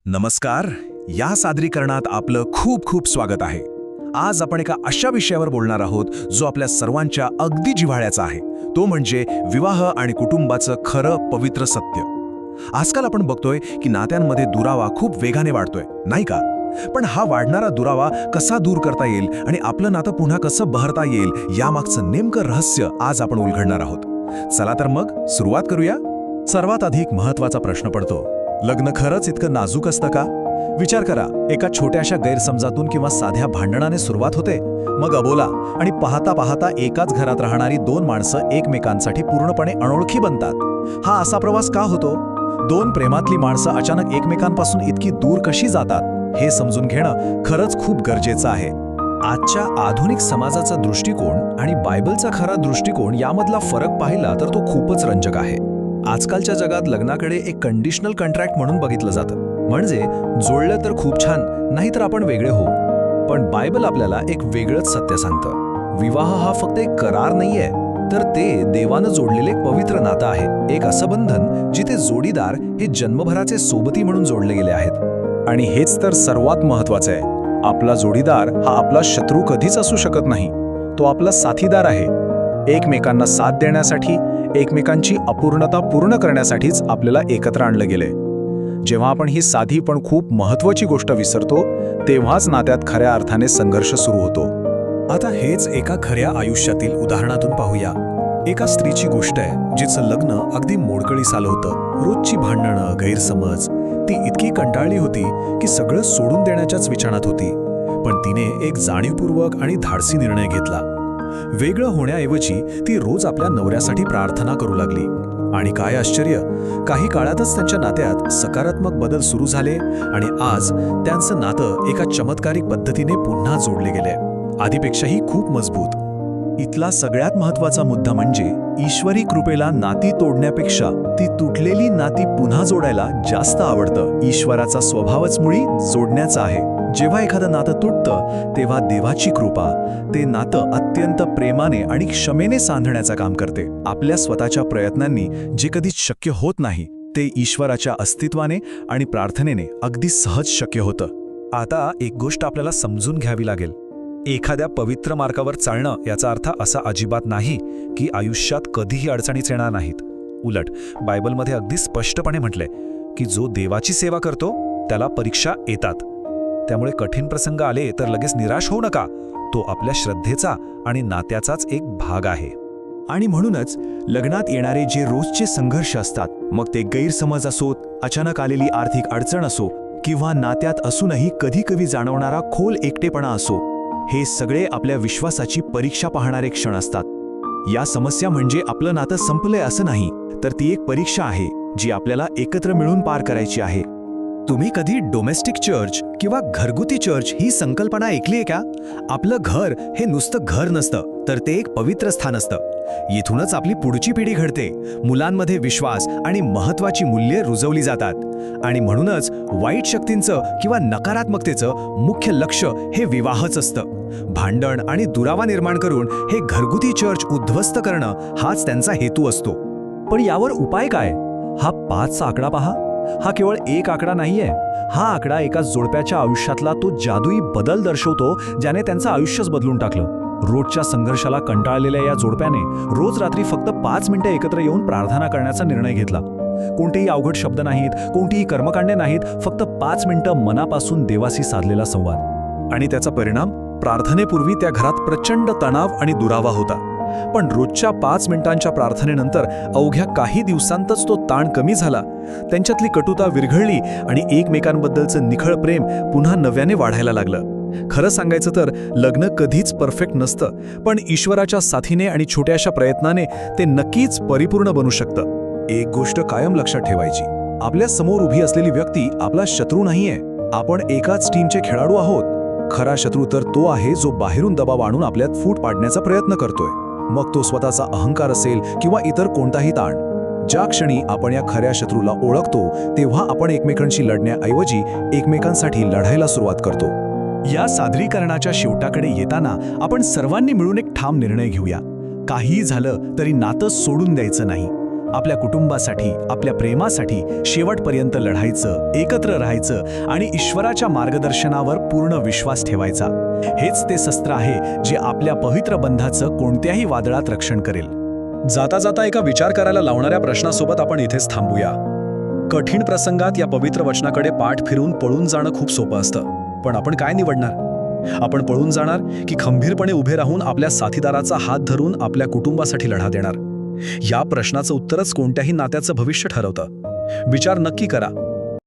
नमस्कार. या सादरीकरणात आपलं खूप खूप स्वागत आहे. आज आपण एका अशा विषयावर बोलणार आहोत जो आपल्या सर्वांच्या अगदी जिव्हाळ्याचा आहे. तो म्हणजे विवाह आणि कुटुंबाचं खरं पवित्र सत्य. आजकाल आपण बघतोय की नात्यांमध्ये दुरावा खूप वेगाने वाढतोय, नाही का? पण हा वाढणारा दुरावा कसा दूर करता येईल आणि आपलं नातं पुन्हा कसं बहरता येईल यामागचं नेमकं रहस्य आज आपण उलगडणार आहोत. चला तर मग सुरुवात करूया. सर्वात अधिक महत्त्वाचा प्रश्न पडतो, लग्न खरंच इतकं नाजूक असतं का? विचार करा, एका छोट्याशा गैरसमजातून किंवा साध्या भांडणाने सुरुवात होते, मग अबोला आणि पाहता पाहता एकाच घरात राहणारी दोन माणसं एकमेकांसाठी पूर्णपणे अनोळखी बनतात. हा असा प्रवास का होतो? दोन प्रेमातली माणसं अचानक एकमेकांपासून इतकी दूर कशी जातात हे समजून घेणं खरंच खूप गरजेचं आहे. आजच्या आधुनिक समाजाचा दृष्टिकोन आणि बायबलचा खरा दृष्टिकोन यामधला फरक पाहिला तर तो खूपच रंजक आहे. आजकालच्या जगात लग्नाकडे एक कंडिशनल कॉन्ट्रॅक्ट म्हणून बघितलं जातं, म्हणजे जोडलं तर खूप छान, नाहीतर आपण वेगळे होऊ. पण बायबल आपल्याला एक वेगळंच सत्य सांगतं. विवाह हा फक्त एक करार नाहीये, तर ते देवानं जोडलेले एक पवित्र नातं आहे. एक असं बंधन जिथे जोडीदार हे जन्मभराचे सोबती म्हणून जोडले गेले आहेत. आणि हेच तर सर्वात महत्त्वाचं आहे. आपला जोडीदार हा आपला शत्रू कधीच असू शकत नाही. तो आपला साथीदार आहे. एकमेकांना साथ देण्यासाठी, एकमेकांची अपूर्णता पूर्ण करण्यासाठीच आपल्याला एकत्र आणलं गेले. जेव्हा आपण ही साधी पण खूप महत्त्वाची गोष्ट विसरतो, तेव्हाच नात्यात खऱ्या अर्थाने संघर्ष सुरू होतो. आता हेच एका खऱ्या आयुष्यातील उदाहरणातून पाहूया. एका स्त्रीची गोष्ट आहे जिचं लग्न अगदी मोडकळीस आलं होतं. रोजची भांडणं, गैरसमज. ती इतकी कंटाळली होती की सगळं सोडून देण्याच्याच विचारात होती. पण तिने एक जाणीवपूर्वक आणि धाडसी निर्णय घेतला. वेगळं होण्याऐवजी ती रोज आपल्या नवऱ्यासाठी प्रार्थना करू लागली. आणि काय आश्चर्य, काही काळातच त्यांच्या नात्यात सकारात्मक बदल सुरू झाले आणि आज त्यांचं नातं एका चमत्कारिक पद्धतीने पुन्हा जोडले गेले, आधीपेक्षाही खूप मजबूत. इथला सगळ्यात महत्त्वाचा मुद्दा म्हणजे ईश्वरी कृपेला नाती तोडण्यापेक्षा ती तुटलेली नाती पुन्हा जोडायला जास्त आवडतं. ईश्वराचा स्वभावच मुळी जोडण्याचा आहे. जेव्हा एखादं नातं तुटतं तेव्हा देवाची कृपा ते नातं अत्यंत प्रेमाने आणि क्षमेने सांधण्याचं काम करते. आपल्या स्वतःच्या प्रयत्नांनी जे कधीच शक्य होत नाही, ते ईश्वराच्या अस्तित्वाने आणि प्रार्थनेने अगदी सहज शक्य होतं. आता एक गोष्ट आपल्याला समजून घ्यावी लागेल. एखाद्या पवित्र मार्गावर चालणं याचा अर्थ असा अजिबात नाही की आयुष्यात कधीही अडचणीच येणार नाहीत. उलट बायबलमध्ये अगदी स्पष्टपणे म्हटलंय की जो देवाची सेवा करतो त्याला परीक्षा येतात. त्यामुळे कठीण प्रसंग आले तर लगेच निराश होऊ नका. तो आपल्या श्रद्धेचा आणि नात्याचाच एक भाग आहे. आणि म्हणूनच लग्नात येणारे जे रोजचे संघर्ष असतात, मग ते गैरसमज असोत, अचानक आलेली आर्थिक अडचण असो किंवा नात्यात असूनही कधी कधी जाणवणारा खोल एकटेपणा असो, हे सगळे आपल्या विश्वासाची परीक्षा पाहणारे क्षण असतात. या समस्या म्हणजे आपलं नातं संपलंय असं नाही, तर ती एक परीक्षा आहे जी आपल्याला एकत्र मिळून पार करायची आहे. तुम्ही कधी डोमेस्टिक चर्च किंवा घरगुती चर्च ही संकल्पना ऐकली आहे का? आपलं घर हे नुसतं घर नसतं, तर ते एक पवित्र स्थान असतं. येथूनच आपली पुढची पिढी घडते. मुलांमध्ये विश्वास आणि महत्त्वाची मूल्ये रुजवली जातात. आणि म्हणूनच वाईट शक्तींचं किंवा नकारात्मकतेचं मुख्य लक्ष हे विवाहच असतं. भांडण आणि दुरावा निर्माण करून हे घरगुती चर्च उद्ध्वस्त करणं हाच त्यांचा हेतू असतो. पण यावर उपाय काय? हा 5चा आकडा पहा. हा केवळ एक आकडा नाहीये. हा आकडा एका जोडप्याच्या आयुष्यातला तो जादुई बदल दर्शवतो ज्याने त्यांचं आयुष्यच बदलून टाकलं. रोजच्या संघर्षाला कंटाळलेल्या या जोडप्याने रोज रात्री फक्त 5 मिनिटं एकत्र येऊन प्रार्थना करण्याचा निर्णय घेतला. कोणतेही अवघड शब्द नाहीत, कोणतीही कर्मकांडे नाहीत, फक्त 5 मिनिटं मनापासून देवाशी साधलेला संवाद. आणि त्याचा परिणाम, प्रार्थनेपूर्वी त्या घरात प्रचंड तणाव आणि दुरावा होता. पण रोजच्या 5 मिनिटांच्या प्रार्थनेनंतर अवघ्या काही दिवसांतच तो ताण कमी झाला. त्यांच्यातली कटुता विरघळली आणि एकमेकांबद्दलचं निखळ प्रेम पुन्हा नव्याने वाढायला लागलं. खरं सांगायचं तर लग्न कधीच परफेक्ट नसतं, पण ईश्वराच्या साथीने आणि छोट्याशा प्रयत्नाने ते नक्कीच परिपूर्ण बनू शकतं. एक गोष्ट कायम लक्षात ठेवायची, आपल्या समोर उभी असलेली व्यक्ती आपला शत्रू नाहीये. आपण एकाच टीमचे खेळाडू आहोत. खरा शत्रू तर तो आहे जो बाहेरून दबाव आणून आपल्यात फूट पाडण्याचा प्रयत्न करतोय. मग तो स्वतःचा अहंकार असेल किंवा इतर कोणताही ताण. ज्या क्षणी आपण या खऱ्या शत्रूला ओळखतो तेव्हा आपण एकमेकांशी लढण्याऐवजी एकमेकांसाठी लढायला सुरुवात करतो. या सादरीकरणाच्या शेवटाकडे येताना आपण सर्वांनी मिळून एक ठाम निर्णय घेऊया. काहीही झालं तरी नातं सोडून द्यायचं नाही. आपल्या कुटुंबासाठी, आपल्या प्रेमासाठी शेवटपर्यंत लढायचं, एकत्र राहायचं आणि ईश्वराच्या मार्गदर्शनावर पूर्ण विश्वास ठेवायचा. हेच ते शस्त्र आहे जे आपल्या पवित्र बंधाचं कोणत्याही वादळात रक्षण करेल. जाता जाता एका विचार करायला लावणाऱ्या प्रश्नासोबत आपण इथेच थांबूया. कठीण प्रसंगात या पवित्र वचनाकडे पाठ फिरून पळून जाणं खूप सोपं असतं, पण आपण काय निवडणार? आपण पळून जाणार की खंबीरपणे उभे राहून आपल्या साथीदाराचा हात धरून आपल्या कुटुंबासाठी लढा देणार? या प्रश्नाचं उत्तरच कोणत्याही नात्याचं भविष्य ठरवतं. विचार नक्की करा.